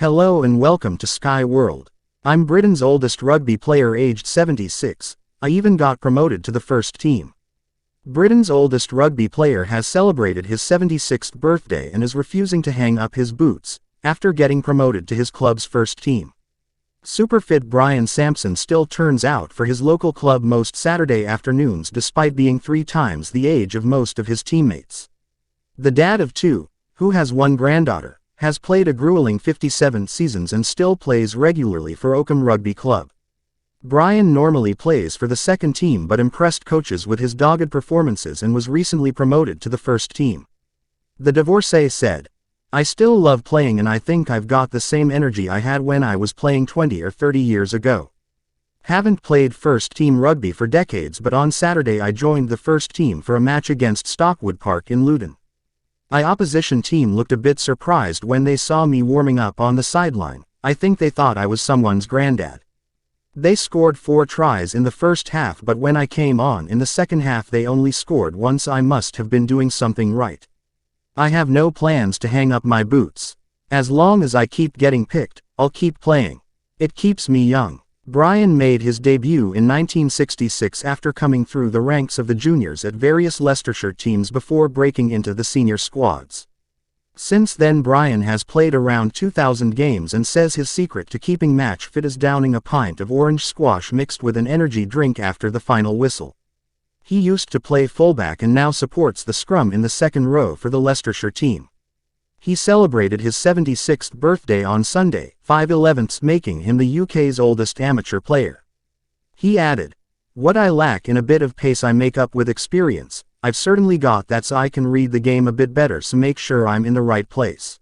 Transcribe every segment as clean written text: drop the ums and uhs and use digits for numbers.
Hello and welcome to Sky World. I'm Britain's oldest rugby player aged 76. I even got promoted to the first team. Britain's oldest rugby player has celebrated his 76th birthday and is refusing to hang up his boots, after getting promoted to his club's first team. Superfit Brian Sampson still turns out for his local club most Saturday afternoons despite being 3 times the age of most of his teammates. The dad of 2, who has 1 granddaughter, has played a grueling 57 seasons and still plays regularly for Oakham Rugby Club. Brian normally plays for the second team but impressed coaches with his dogged performances and was recently promoted to the first team. The divorcee said, "I still love playing and I think I've got the same energy I had when I was playing 20 or 30 years ago. Haven't played first team rugby for decades, but on Saturday I joined the first team for a match against Stockwood Park in Luton. My opposition team looked a bit surprised when they saw me warming up on the sideline. I think they thought I was someone's granddad. They scored 4 tries in the first half, but when I came on in the second half they only scored once. I must have been doing something right. I have no plans to hang up my boots. As long as I keep getting picked, I'll keep playing. It keeps me young." Brian made his debut in 1966 after coming through the ranks of the juniors at various Leicestershire teams before breaking into the senior squads. Since then Brian has played around 2,000 games and says his secret to keeping match fit is downing a pint of orange squash mixed with an energy drink after the final whistle. He used to play fullback and now supports the scrum in the second row for the Leicestershire team. He celebrated his 76th birthday on Sunday, 5/11, making him the UK's oldest amateur player. He added, "What I lack in a bit of pace I make up with experience. I've certainly got that, so I can read the game a bit better, so make sure I'm in the right place.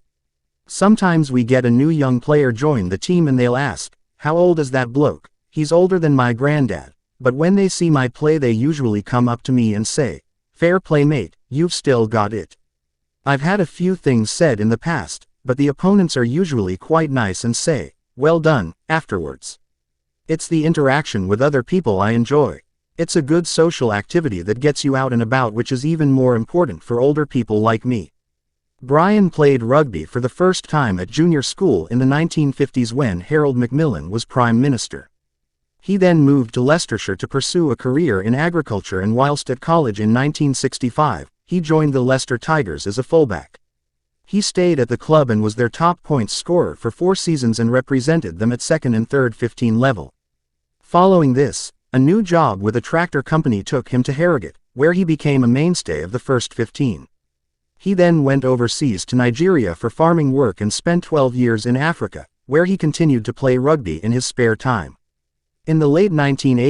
Sometimes we get a new young player join the team and they'll ask, 'How old is that bloke?' He's older than my granddad. But when they see my play they usually come up to me and say, 'Fair play mate, you've still got it.' I've had a few things said in the past, but the opponents are usually quite nice and say, 'Well done,' afterwards. It's the interaction with other people I enjoy. It's a good social activity that gets you out and about, which is even more important for older people like me." Brian played rugby for the first time at junior school in the 1950s when Harold Macmillan was Prime Minister. He then moved to Leicestershire to pursue a career in agriculture, and whilst at college in 1965, he joined the Leicester Tigers as a fullback. He stayed at the club and was their top points scorer for 4 seasons and represented them at second and third 15 level. Following this, a new job with a tractor company took him to Harrogate, where he became a mainstay of the first 15. He then went overseas to Nigeria for farming work and spent 12 years in Africa, where he continued to play rugby in his spare time. In the late 1980s,